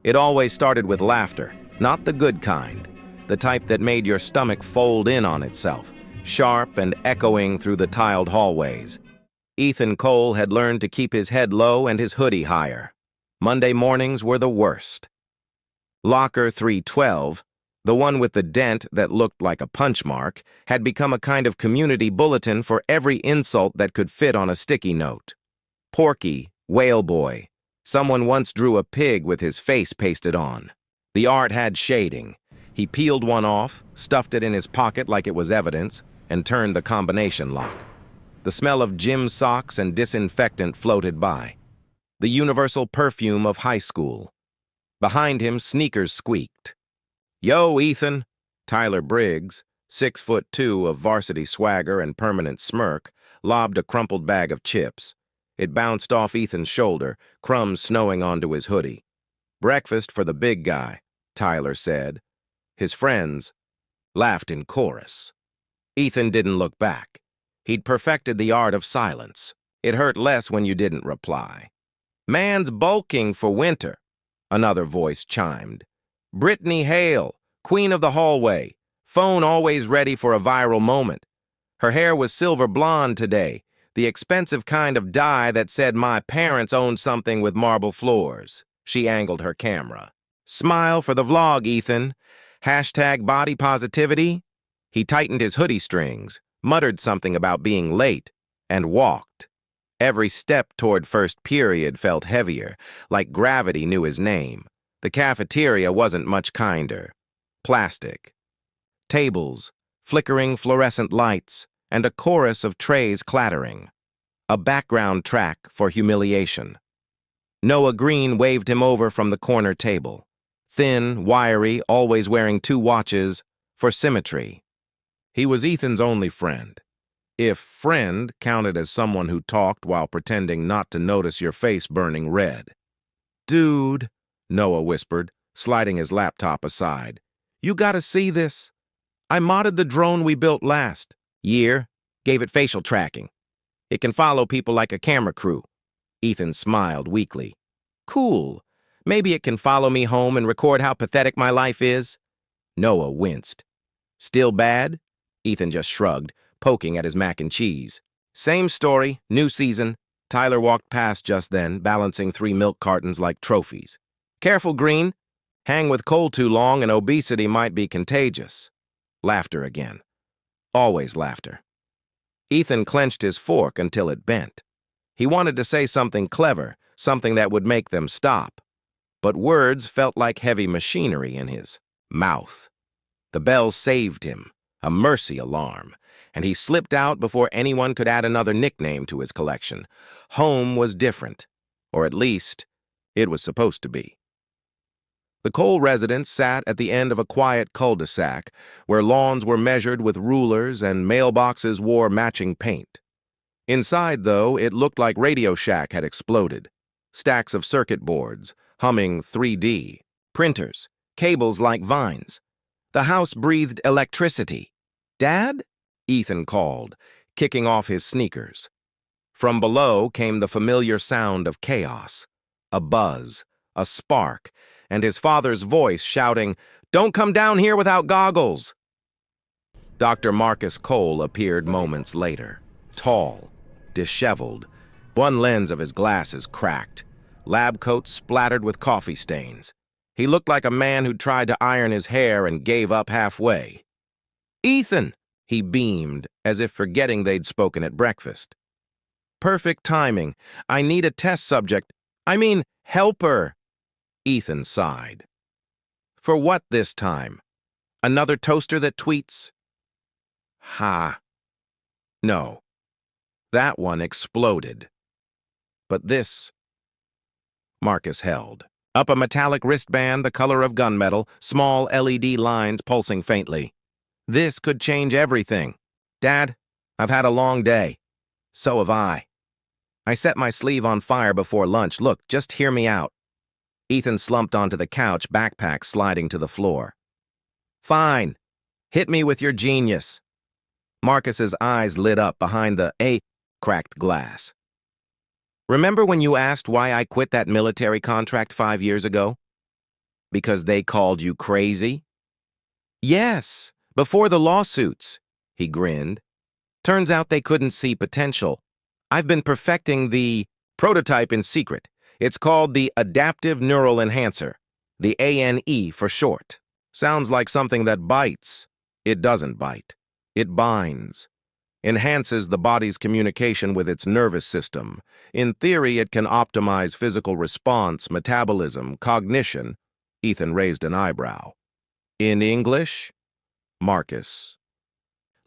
It always started with laughter, not the good kind, the type that made your stomach fold in on itself, sharp and echoing through the tiled hallways. Ethan Cole had learned to keep his head low and his hoodie higher. Monday mornings were the worst. Locker 312, the one with the dent that looked like a punch mark, had become a kind of community bulletin for every insult that could fit on a sticky note. Porky, whale boy. Someone once drew a pig with his face pasted on. The art had shading. He peeled one off, stuffed it in his pocket like it was evidence, and turned the combination lock. The smell of gym socks and disinfectant floated by. The universal perfume of high school. Behind him, sneakers squeaked. "Yo, Ethan!" Tyler Briggs, 6'2" of varsity swagger and permanent smirk, lobbed a crumpled bag of chips. It bounced off Ethan's shoulder, crumbs snowing onto his hoodie. "Breakfast for the big guy," Tyler said. His friends laughed in chorus. Ethan didn't look back. He'd perfected the art of silence. It hurt less when you didn't reply. "Man's bulking for winter," another voice chimed. "Brittany Hale, queen of the hallway, phone always ready for a viral moment. Her hair was silver blonde today, the expensive kind of dye that said my parents owned something with marble floors." She angled her camera. "Smile for the vlog, Ethan. Hashtag body positivity." He tightened his hoodie strings, muttered something about being late, and walked. Every step toward first period felt heavier, like gravity knew his name. The cafeteria wasn't much kinder. Plastic. Tables, flickering fluorescent lights, and a chorus of trays clattering. A background track for humiliation. Noah Green waved him over from the corner table. Thin, wiry, always wearing 2 watches, for symmetry. He was Ethan's only friend. If friend counted as someone who talked while pretending not to notice your face burning red. "Dude," Noah whispered, sliding his laptop aside. "You gotta see this. I modded the drone we built last year, gave it facial tracking. It can follow people like a camera crew." Ethan smiled weakly. "Cool. Maybe it can follow me home and record how pathetic my life is." Noah winced. "Still bad?" Ethan just shrugged, poking at his mac and cheese. "Same story, new season." Tyler walked past just then, balancing 3 milk cartons like trophies. "Careful, Green. Hang with Cole too long and obesity might be contagious." Laughter again. Always laughter. Ethan clenched his fork until it bent. He wanted to say something clever, something that would make them stop. But words felt like heavy machinery in his mouth. The bell saved him, a mercy alarm, and he slipped out before anyone could add another nickname to his collection. Home was different, or at least, it was supposed to be. The Cole residence sat at the end of a quiet cul-de-sac, where lawns were measured with rulers and mailboxes wore matching paint. Inside, though, it looked like Radio Shack had exploded. Stacks of circuit boards, humming 3D, printers, cables like vines. The house breathed electricity. "Dad?" Ethan called, kicking off his sneakers. From below came the familiar sound of chaos, a buzz, a spark, and his father's voice shouting, "Don't come down here without goggles!" Dr. Marcus Cole appeared moments later, tall, disheveled, one lens of his glasses cracked, lab coat splattered with coffee stains. He looked like a man who tried to iron his hair and gave up halfway. "Ethan!" He beamed, as if forgetting they'd spoken at breakfast. "Perfect timing. I need a test subject. I mean, helper." Ethan sighed. "For what this time? Another toaster that tweets?" "Ha. No. That one exploded. But this..." Marcus held. Up a metallic wristband the color of gunmetal, small LED lines pulsing faintly. "This could change everything. Dad, I've had a long day. So have I. I set my sleeve on fire before lunch. Look, just hear me out." Ethan slumped onto the couch, backpack sliding to the floor. "Fine. Hit me with your genius." Marcus's eyes lit up behind the cracked glass. "Remember when you asked why I quit that military contract 5 years ago? Because they called you crazy? Yes, before the lawsuits, he grinned. Turns out they couldn't see potential. I've been perfecting the prototype in secret. It's called the Adaptive Neural Enhancer, the ANE for short. Sounds like something that bites. It doesn't bite. It binds. Enhances the body's communication with its nervous system. In theory, it can optimize physical response, metabolism, cognition. Ethan raised an eyebrow. In English? Marcus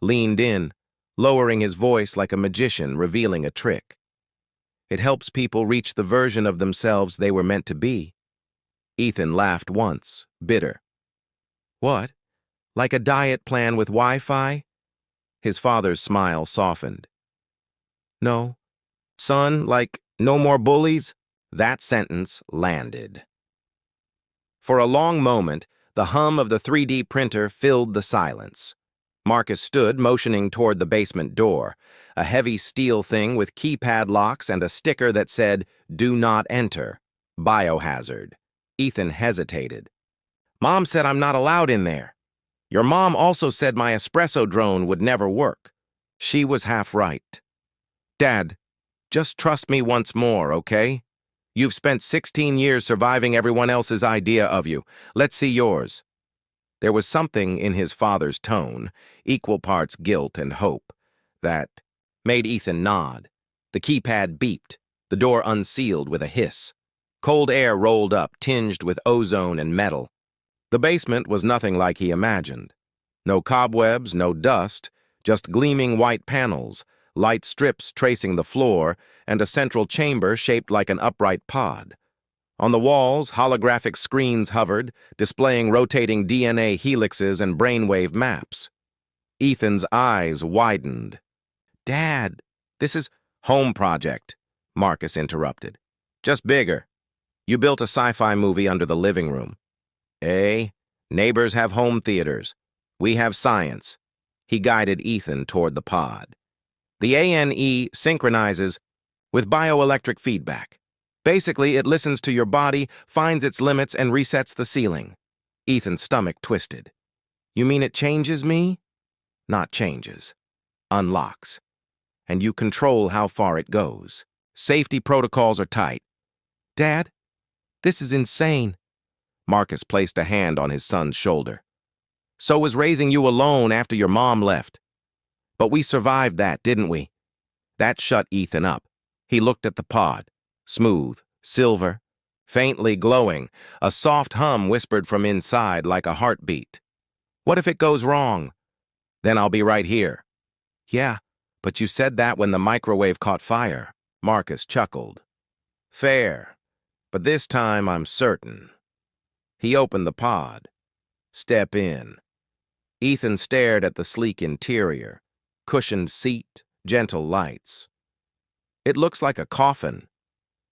leaned in, lowering his voice like a magician revealing a trick. It helps people reach the version of themselves they were meant to be. Ethan laughed once, bitter. What? Like a diet plan with Wi-Fi? His father's smile softened. No. Son, like no more bullies? That sentence landed. For a long moment, the hum of the 3D printer filled the silence. Marcus stood, motioning toward the basement door, a heavy steel thing with keypad locks and a sticker that said, "Do not enter. Biohazard." Ethan hesitated. Mom said I'm not allowed in there. Your mom also said my espresso drone would never work. She was half right. Dad, just trust me once more, okay? You've spent 16 years surviving everyone else's idea of you. Let's see yours. There was something in his father's tone, equal parts guilt and hope, that made Ethan nod. The keypad beeped, the door unsealed with a hiss. Cold air rolled up, tinged with ozone and metal. The basement was nothing like he imagined. No cobwebs, no dust, just gleaming white panels, light strips tracing the floor, and a central chamber shaped like an upright pod. On the walls, holographic screens hovered, displaying rotating DNA helixes and brainwave maps. Ethan's eyes widened. Dad, this is home project, Marcus interrupted. Just bigger. You built a sci-fi movie under the living room. Neighbors have home theaters. We have science. He guided Ethan toward the pod. The ANE synchronizes with bioelectric feedback. Basically, it listens to your body, finds its limits, and resets the ceiling. Ethan's stomach twisted. You mean it changes me? Not changes. Unlocks. And you control how far it goes. Safety protocols are tight. Dad, this is insane. Marcus placed a hand on his son's shoulder. So was raising you alone after your mom left. But we survived that, didn't we? That shut Ethan up. He looked at the pod. Smooth, silver, faintly glowing. A soft hum whispered from inside like a heartbeat. What if it goes wrong? Then I'll be right here. Yeah, but you said that when the microwave caught fire. Marcus chuckled. Fair, but this time I'm certain. He opened the pod. Step in. Ethan stared at the sleek interior. Cushioned seat, gentle lights. It looks like a coffin.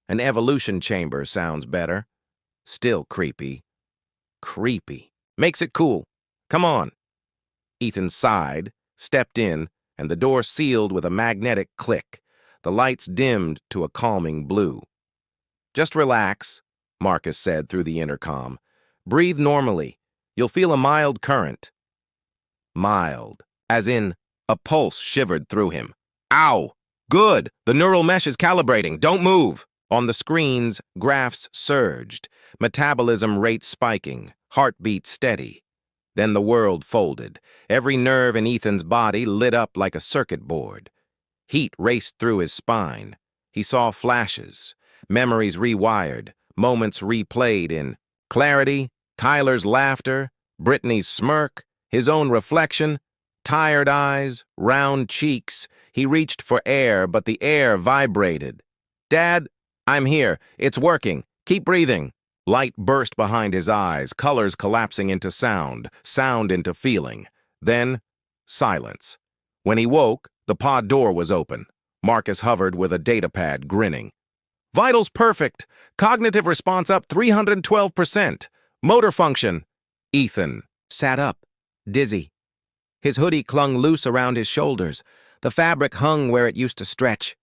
An evolution chamber sounds better. Still creepy. Creepy. Makes it cool. Come on. Ethan sighed, stepped in, and the door sealed with a magnetic click. The lights dimmed to a calming blue. Just relax, Marcus said through the intercom. Breathe normally. You'll feel a mild current. Mild, as in a pulse shivered through him. Ow! Good! The neural mesh is calibrating. Don't move! On the screens, graphs surged, metabolism rate spiking, heartbeat steady. Then the world folded. Every nerve in Ethan's body lit up like a circuit board. Heat raced through his spine. He saw flashes, memories rewired, moments replayed in clarity, Tyler's laughter, Brittany's smirk, his own reflection, tired eyes, round cheeks. He reached for air, but the air vibrated. Dad, I'm here. It's working. Keep breathing. Light burst behind his eyes, colors collapsing into sound, sound into feeling. Then, silence. When he woke, the pod door was open. Marcus hovered with a datapad, grinning. Vitals perfect. Cognitive response up 312%. Motor function. Ethan sat up, dizzy. His hoodie clung loose around his shoulders. The fabric hung where it used to stretch.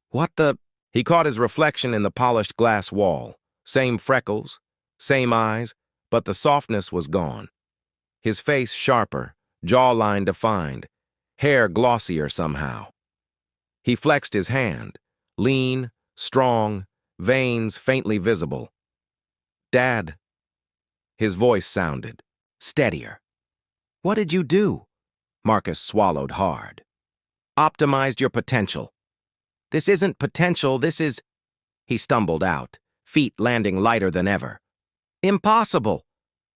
What the... He caught his reflection in the polished glass wall. Same freckles, same eyes, but the softness was gone. His face sharper, jawline defined, hair glossier somehow. He flexed his hand, lean, strong, veins faintly visible. "Dad." His voice sounded steadier. "What did you do?" Marcus swallowed hard. "Optimized your potential." "This isn't potential, this is—" He stumbled out, feet landing lighter than ever. "Impossible!"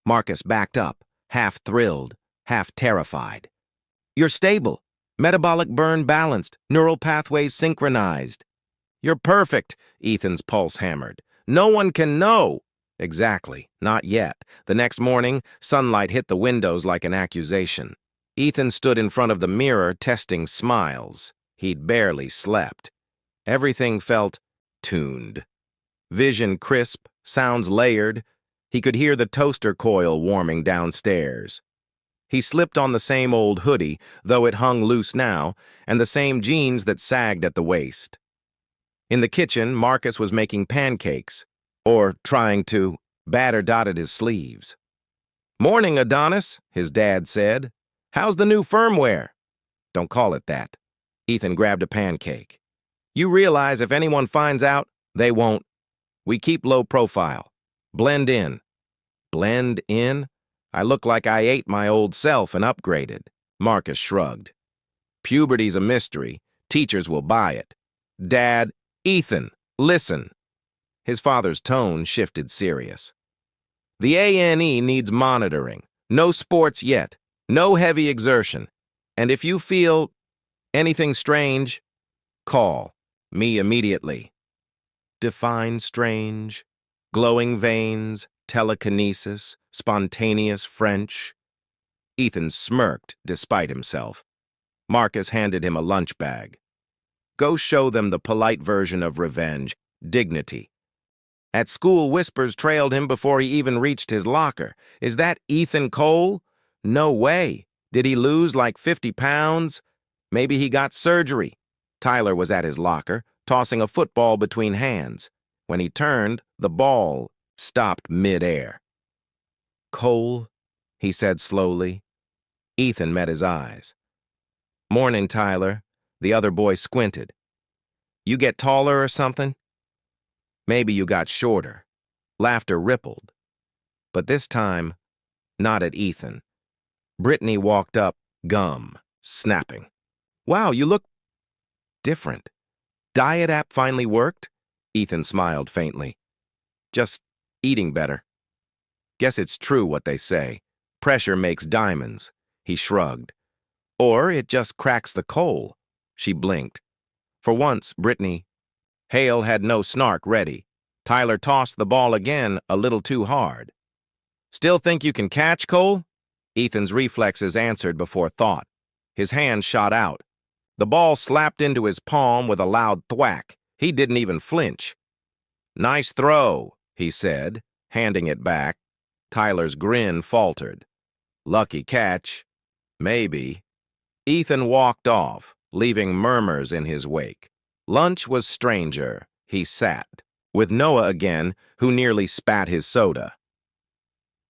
Marcus backed up, half thrilled, half terrified. "You're stable. Metabolic burn balanced, neural pathways synchronized." "You're perfect," Ethan's pulse hammered. "No one can know." Exactly, not yet. The next morning, sunlight hit the windows like an accusation. Ethan stood in front of the mirror testing smiles. He'd barely slept. Everything felt tuned. Vision crisp, sounds layered. He could hear the toaster coil warming downstairs. He slipped on the same old hoodie, though it hung loose now, and the same jeans that sagged at the waist. In the kitchen, Marcus was making pancakes, or trying to. Batter dotted his sleeves. "Morning, Adonis," his dad said. "How's the new firmware?" "Don't call it that." Ethan grabbed a pancake. "You realize if anyone finds out, they won't. We keep low profile. Blend in." "Blend in? I look like I ate my old self and upgraded." Marcus shrugged. "Puberty's a mystery. Teachers will buy it." "Dad, Ethan, listen." His father's tone shifted serious. "The ANE needs monitoring. No sports yet. No heavy exertion. And if you feel anything strange, call me immediately." Define strange. Glowing veins, telekinesis, spontaneous French. Ethan smirked despite himself. Marcus handed him a lunch bag. "Go show them the polite version of revenge, dignity." At school, whispers trailed him before he even reached his locker. "Is that Ethan Cole? No way. Did he lose like 50 pounds? Maybe he got surgery." Tyler was at his locker, tossing a football between hands. When he turned, the ball stopped mid-air. "Cole," he said slowly. Ethan met his eyes. "Morning, Tyler." The other boy squinted. "You get taller or something?" "Maybe you got shorter." Laughter rippled. But this time, not at Ethan. Brittany walked up, gum snapping. "Wow, you look different. Diet app finally worked?" Ethan smiled faintly. "Just eating better." "Guess it's true what they say. Pressure makes diamonds." He shrugged. "Or it just cracks the coal." She blinked. For once, Brittany. Hale had no snark ready. Tyler tossed the ball again a little too hard. "Still think you can catch, Cole?" Ethan's reflexes answered before thought. His hand shot out. The ball slapped into his palm with a loud thwack. He didn't even flinch. "Nice throw," he said, handing it back. Tyler's grin faltered. "Lucky catch." "Maybe." Ethan walked off, leaving murmurs in his wake. Lunch was stranger. He sat, with Noah again, who nearly spat his soda.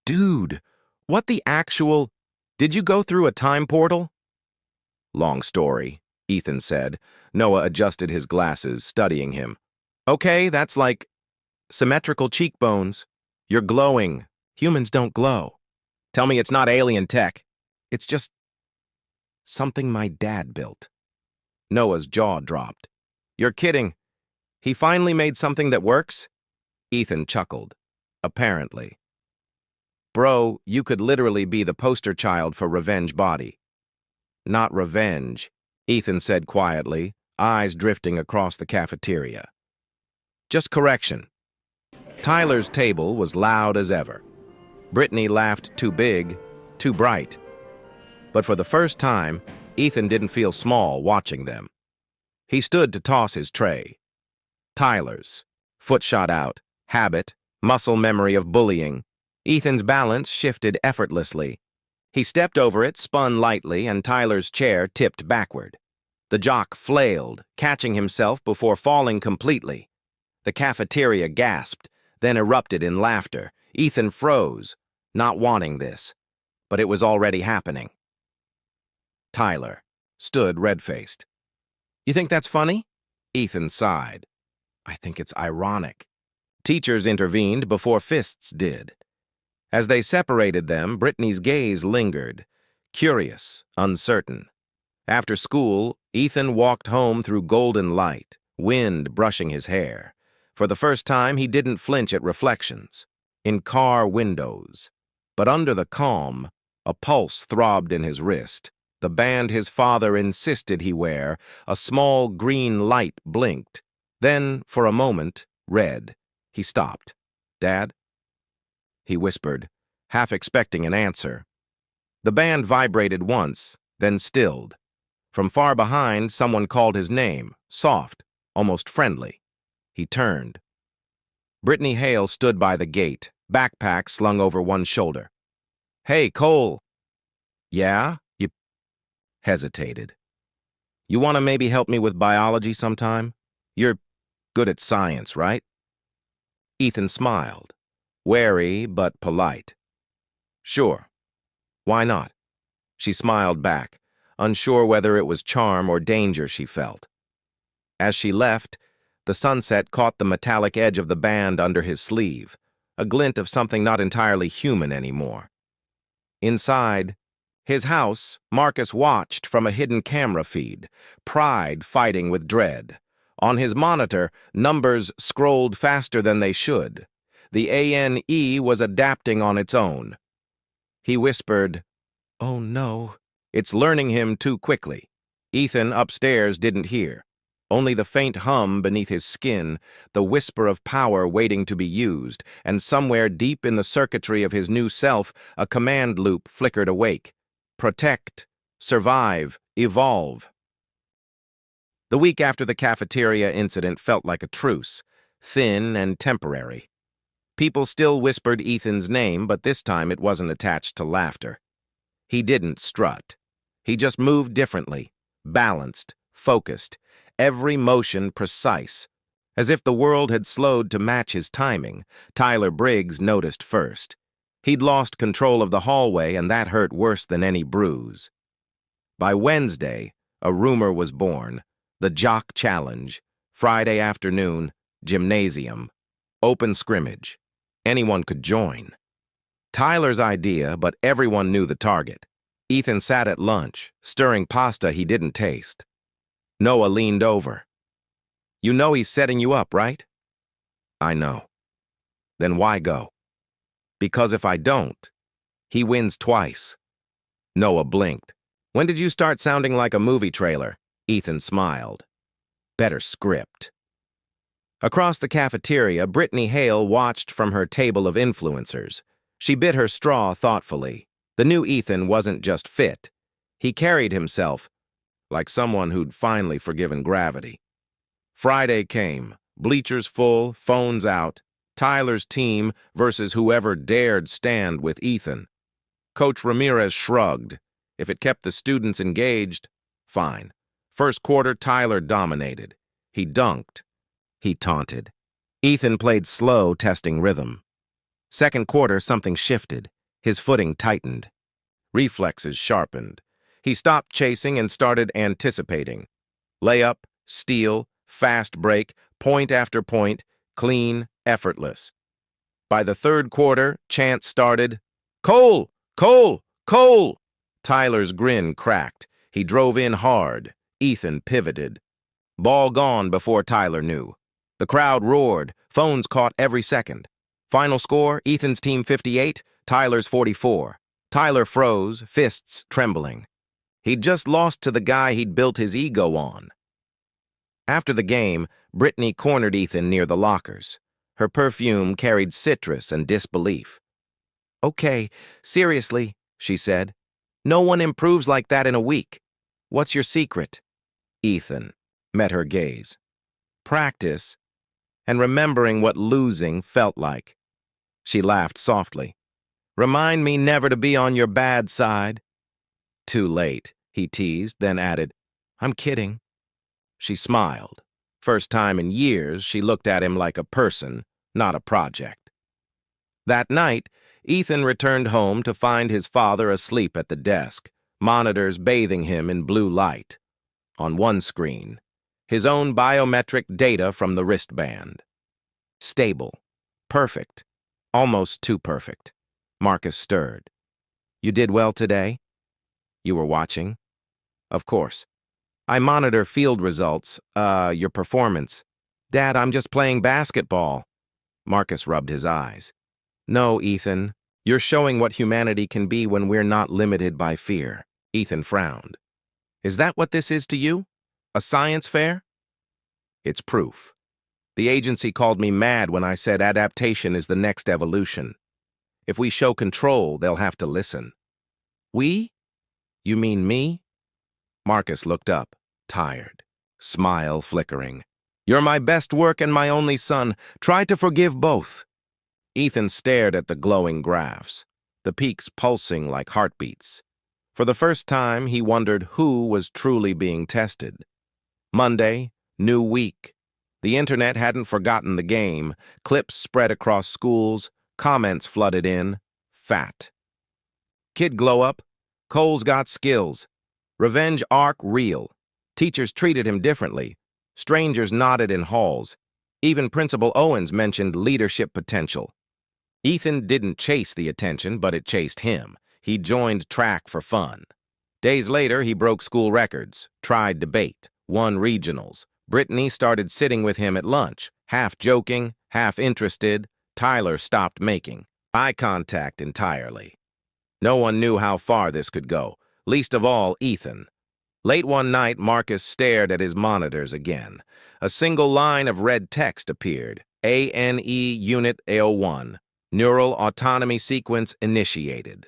"Dude, what the actual... Did you go through a time portal?" "Long story," Ethan said. Noah adjusted his glasses, studying him. "Okay, that's like symmetrical cheekbones. You're glowing. Humans don't glow. Tell me it's not alien tech. It's just something my dad built." Noah's jaw dropped. "You're kidding. He finally made something that works?" Ethan chuckled. "Apparently." "Bro, you could literally be the poster child for revenge body." "Not revenge," Ethan said quietly, eyes drifting across the cafeteria. "Just correction." Tyler's table was loud as ever. Brittany laughed too big, too bright. But for the first time, Ethan didn't feel small watching them. He stood to toss his tray. Tyler's. Foot shot out. Habit. Muscle memory of bullying. Ethan's balance shifted effortlessly. He stepped over it, spun lightly, and Tyler's chair tipped backward. The jock flailed, catching himself before falling completely. The cafeteria gasped, then erupted in laughter. Ethan froze. not wanting this, but it was already happening. Tyler stood red-faced. You think that's funny? Ethan sighed. I think it's ironic. Teachers intervened before fists did. As they separated them, Brittany's gaze lingered, curious, uncertain. After school, Ethan walked home through golden light, wind brushing his hair. For the first time, he didn't flinch at reflections. In car windows. But under the calm, a pulse throbbed in his wrist. The band his father insisted he wear, a small green light blinked. Then, for a moment, red. He stopped. Dad? He whispered, half expecting an answer. The band vibrated once, then stilled. From far behind, someone called his name, soft, almost friendly. He turned. Brittany Hale stood by the gate, backpack slung over one shoulder. Hey, Cole. Yeah? You hesitated. You want to maybe help me with biology sometime? You're good at science, right? Ethan smiled, wary but polite. Sure. Why not? She smiled back, unsure whether it was charm or danger she felt. As she left, the sunset caught the metallic edge of the band under his sleeve, a glint of something not entirely human anymore. Inside his house, Marcus watched from a hidden camera feed, pride fighting with dread. On his monitor, numbers scrolled faster than they should. The ANE was adapting on its own. He whispered, "Oh no." It's learning him too quickly. Ethan upstairs didn't hear. Only the faint hum beneath his skin, the whisper of power waiting to be used, and somewhere deep in the circuitry of his new self, a command loop flickered awake. Protect, survive, evolve. The week after the cafeteria incident felt like a truce, thin and temporary. People still whispered Ethan's name, but this time it wasn't attached to laughter. He didn't strut. He just moved differently, balanced, focused, every motion precise. As if the world had slowed to match his timing, Tyler Briggs noticed first. He'd lost control of the hallway, and that hurt worse than any bruise. By Wednesday, a rumor was born. The Jock Challenge. Friday afternoon, gymnasium. Open scrimmage. Anyone could join. Tyler's idea, but everyone knew the target. Ethan sat at lunch, stirring pasta he didn't taste. Noah leaned over. You know he's setting you up, right? I know. Then why go? Because if I don't, he wins twice. Noah blinked. When did you start sounding like a movie trailer? Ethan smiled. Better script. Across the cafeteria, Brittany Hale watched from her table of influencers. She bit her straw thoughtfully. The new Ethan wasn't just fit. He carried himself like someone who'd finally forgiven gravity. Friday came, bleachers full, phones out, Tyler's team versus whoever dared stand with Ethan. Coach Ramirez shrugged. If it kept the students engaged, fine. First quarter, Tyler dominated. He dunked. He taunted. Ethan played slow, testing rhythm. Second quarter, something shifted. His footing tightened. Reflexes sharpened. He stopped chasing and started anticipating. Layup, steal, fast break, point after point, clean, effortless. By the third quarter, chants started. Cole! Cole! Cole! Tyler's grin cracked. He drove in hard. Ethan pivoted. Ball gone before Tyler knew. The crowd roared. Phones caught every second. Final score, Ethan's team 58, Tyler's 44. Tyler froze, fists trembling. He'd just lost to the guy he'd built his ego on. After the game, Brittany cornered Ethan near the lockers. Her perfume carried citrus and disbelief. Okay, seriously, she said. No one improves like that in a week. What's your secret? Ethan met her gaze. Practice, and remembering what losing felt like. She laughed softly. Remind me never to be on your bad side. Too late, he teased, then added, I'm kidding. She smiled. First time in years, she looked at him like a person, not a project. That night, Ethan returned home to find his father asleep at the desk, monitors bathing him in blue light. On one screen, his own biometric data from the wristband. Stable. Perfect. Almost too perfect. Marcus stirred. You did well today? You were watching? Of course. I monitor field results, your performance. Dad, I'm just playing basketball. Marcus rubbed his eyes. No, Ethan. You're showing what humanity can be when we're not limited by fear. Ethan frowned. Is that what this is to you? A science fair? It's proof. The agency called me mad when I said adaptation is the next evolution. If we show control, they'll have to listen. We? You mean me? Marcus looked up, tired, smile flickering. You're my best work and my only son. Try to forgive both. Ethan stared at the glowing graphs, the peaks pulsing like heartbeats. For the first time, he wondered who was truly being tested. Monday, new week. The internet hadn't forgotten the game. Clips spread across schools, comments flooded in. Fat. Kid glow up. Cole's got skills. Revenge arc real. Teachers treated him differently. Strangers nodded in halls. Even Principal Owens mentioned leadership potential. Ethan didn't chase the attention, but it chased him. He joined track for fun. Days later, he broke school records, tried debate, won regionals. Brittany started sitting with him at lunch, half joking, half interested. Tyler stopped making eye contact entirely. No one knew how far this could go, least of all Ethan. Late one night, Marcus stared at his monitors again. A single line of red text appeared. ANE Unit AO1. Neural autonomy sequence initiated.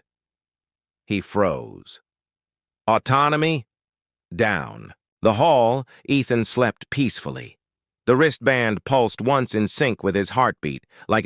He froze. Autonomy? Down. The hall, Ethan slept peacefully. The wristband pulsed once in sync with his heartbeat, like